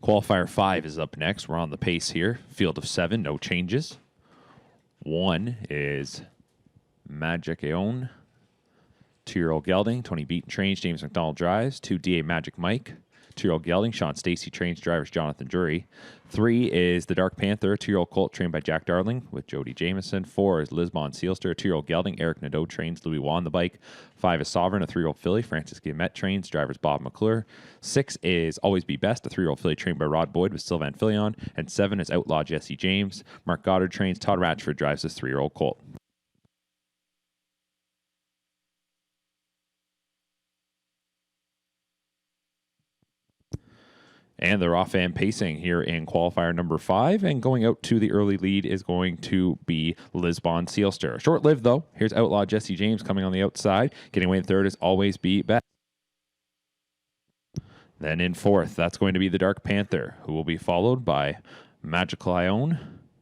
Qualifier 5 is up next. We're on the pace here. Field of 7, no changes. 1 is Magic Aeon. 2-year-old Gelding, 20 beaten trains, James McDonald drives. 2 DA Magic Mike. 2-year-old Gelding, Sean Stacy trains, drivers Jonathan Drury. 3 is the Dark Panther, 2-year-old colt trained by Jack Darling with Jody Jameson. 4 is Lisbon Sealster, 2-year-old Gelding, Eric Nadeau trains, Louis Wan the bike. 5 is Sovereign, a 3-year-old filly, Francis Guillemette trains, drivers Bob McClure. 6 is Always Be Best, a 3-year-old filly trained by Rod Boyd with Sylvan Filion. And 7 is Outlaw Jesse James. Mark Goddard trains, Todd Ratchford drives this 3-year-old colt. And they're off and pacing here in qualifier number 5. And going out to the early lead is going to be Lisbon Sealster. Short-lived, though. Here's Outlaw Jesse James coming on the outside. Getting away in third is Always Be Best. Then in fourth, that's going to be the Dark Panther, who will be followed by Magical Ione.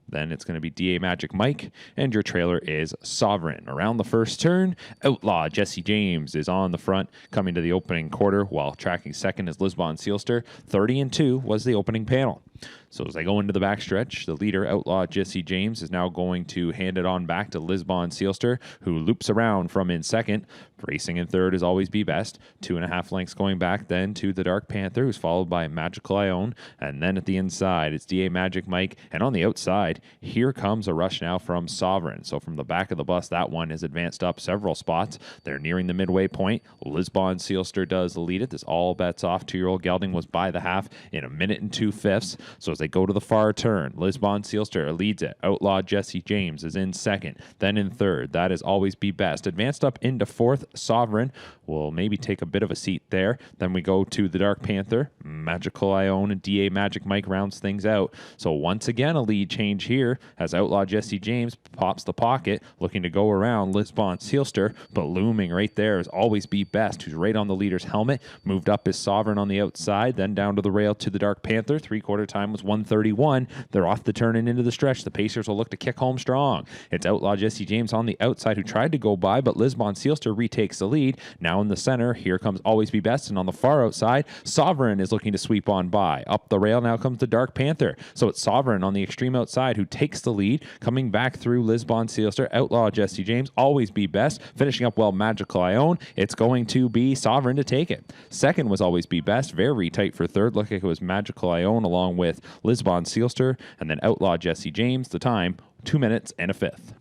Then it's going to be DA Magic Mike, and your trailer is Sovereign. Around the first turn, Outlaw Jesse James is on the front, coming to the opening quarter, while tracking second is Lisbon Sealster. 30-2 was the opening panel. So as they go into the backstretch, the leader, Outlaw Jesse James, is now going to hand it on back to Lisbon Sealster, who loops around from in second. Racing in third is Always Be Best. 2.5 lengths going back then to the Dark Panther, who's followed by Magical Ione. And then at the inside, it's DA Magic Mike. And on the outside, here comes a rush now from Sovereign. So from the back of the bus, that one is advanced up several spots. They're nearing the midway point. Lisbon Sealster does lead it. This all bets off. 2-year-old Gelding was by the half in 1 minute and 2/5. So as they go to the far turn, Lisbon Sealster leads it. Outlaw Jesse James is in second. Then in third, that is Always Be Best. Advanced up into fourth, Sovereign will maybe take a bit of a seat there. Then we go to the Dark Panther. Magical Ione and DA Magic Mike rounds things out. So once again, a lead change here as Outlaw Jesse James pops the pocket, looking to go around Lisbon Sealster, but looming right there is Always Be Best, who's right on the leader's helmet. Moved up is Sovereign on the outside, then down to the rail to the Dark Panther. 3/4 time was 1:31. They're off the turn and into the stretch. The Pacers will look to kick home strong. It's Outlaw Jesse James on the outside, who tried to go by, but Lisbon Sealster retakes the lead. Now in the center, here comes Always Be Best, and on the far outside, Sovereign is looking to sweep on by. Up the rail now comes the Dark Panther. So it's Sovereign on the extreme outside who takes the lead, coming back through Lisbon Sealster, Outlaw Jesse James, Always Be Best, finishing up well Magical Ione. It's going to be Sovereign to take it. Second was Always Be Best, very tight for third. Looked like it was Magical Ione along with Lisbon Sealster, and then Outlaw Jesse James. The time, 2 minutes and 1/5.